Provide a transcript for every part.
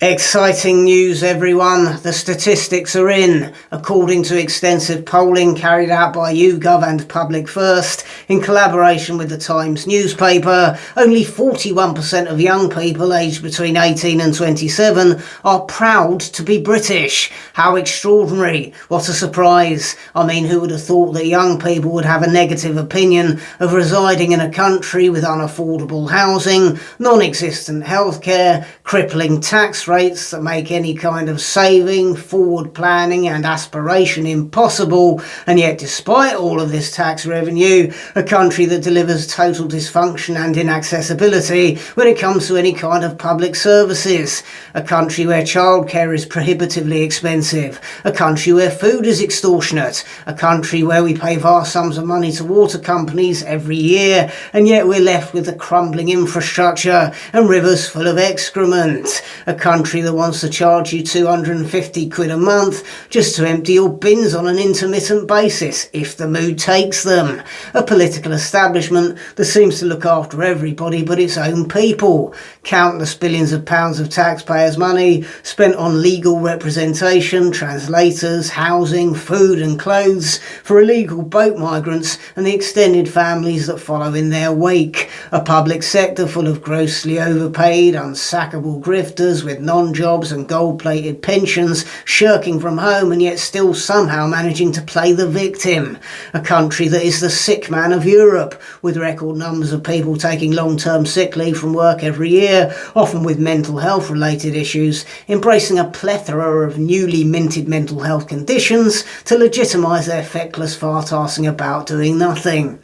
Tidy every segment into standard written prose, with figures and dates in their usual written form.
Exciting news, everyone. The statistics are in. According to extensive polling carried out by YouGov and Public First in collaboration with the Times newspaper, only 41% of young people aged between 18 and 27 are proud to be British. How extraordinary. What a surprise. I mean, who would have thought that young people would have a negative opinion of residing in a country with unaffordable housing, non-existent healthcare, crippling tax rates that make any kind of saving, forward planning and aspiration impossible, and yet despite all of this tax revenue, a country that delivers total dysfunction and inaccessibility when it comes to any kind of public services, a country where childcare is prohibitively expensive, a country where food is extortionate, a country where we pay vast sums of money to water companies every year, and yet we're left with a crumbling infrastructure and rivers full of excrement, a country that wants to charge you 250 quid a month just to empty your bins on an intermittent basis if the mood takes them, a political establishment that seems to look after everybody but its own people, countless billions of pounds of taxpayers' money spent on legal representation, translators, housing, food and clothes for illegal boat migrants and the extended families that follow in their wake, a public sector full of grossly overpaid, unsackable grifters with non-jobs and gold-plated pensions, shirking from home and yet still somehow managing to play the victim, a country that is the sick man of Europe, with record numbers of people taking long-term sick leave from work every year, often with mental health related issues, embracing a plethora of newly minted mental health conditions to legitimise their feckless fart-arsing about doing nothing.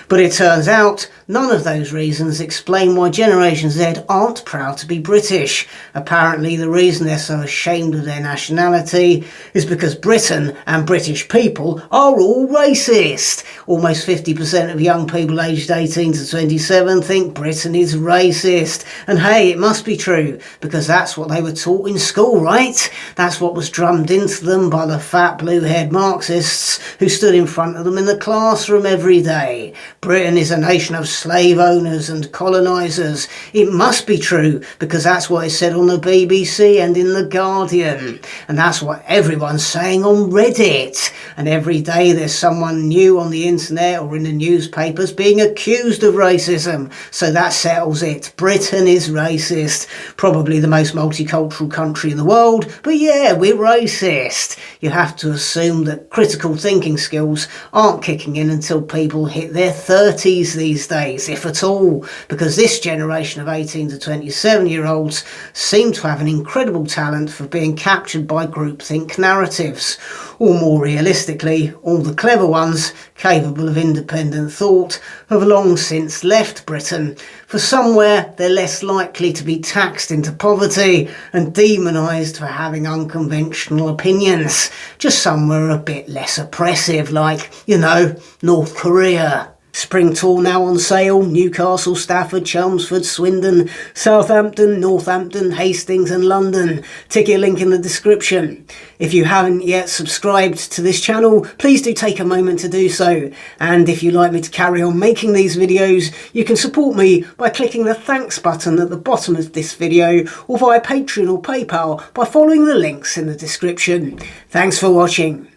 But it turns out none of those reasons explain why Generation Z aren't proud to be British. Apparently the reason they're so ashamed of their nationality is because Britain and British people are all racist. Almost 50% of young people aged 18 to 27 think Britain is racist. And hey, it must be true, because that's what they were taught in school, right? That's what was drummed into them by the fat blue-haired Marxists who stood in front of them in the classroom every day. Britain is a nation of slave owners and colonisers. It must be true, because that's what is said on the BBC and in The Guardian. And that's what everyone's saying on Reddit. And every day there's someone new on the internet or in the newspapers being accused of racism. So that settles it. Britain is racist. Probably the most multicultural country in the world. But yeah, we're racist. You have to assume that critical thinking skills aren't kicking in until people hit their 30s these days, if at all, because this generation of 18 to 27-year-olds seem to have an incredible talent for being captured by groupthink narratives, or more realistically, all the clever ones capable of independent thought have long since left Britain, for somewhere they're less likely to be taxed into poverty and demonised for having unconventional opinions, just somewhere a bit less oppressive, like, you know, North Korea. Spring tour now on sale: Newcastle, Stafford, Chelmsford, Swindon, Southampton, Northampton, Hastings and London. Ticket link in the description. If you haven't yet subscribed to this channel, please do take a moment to do so. And if you'd like me to carry on making these videos, you can support me by clicking the thanks button at the bottom of this video, or via Patreon or PayPal by following the links in the description. Thanks for watching.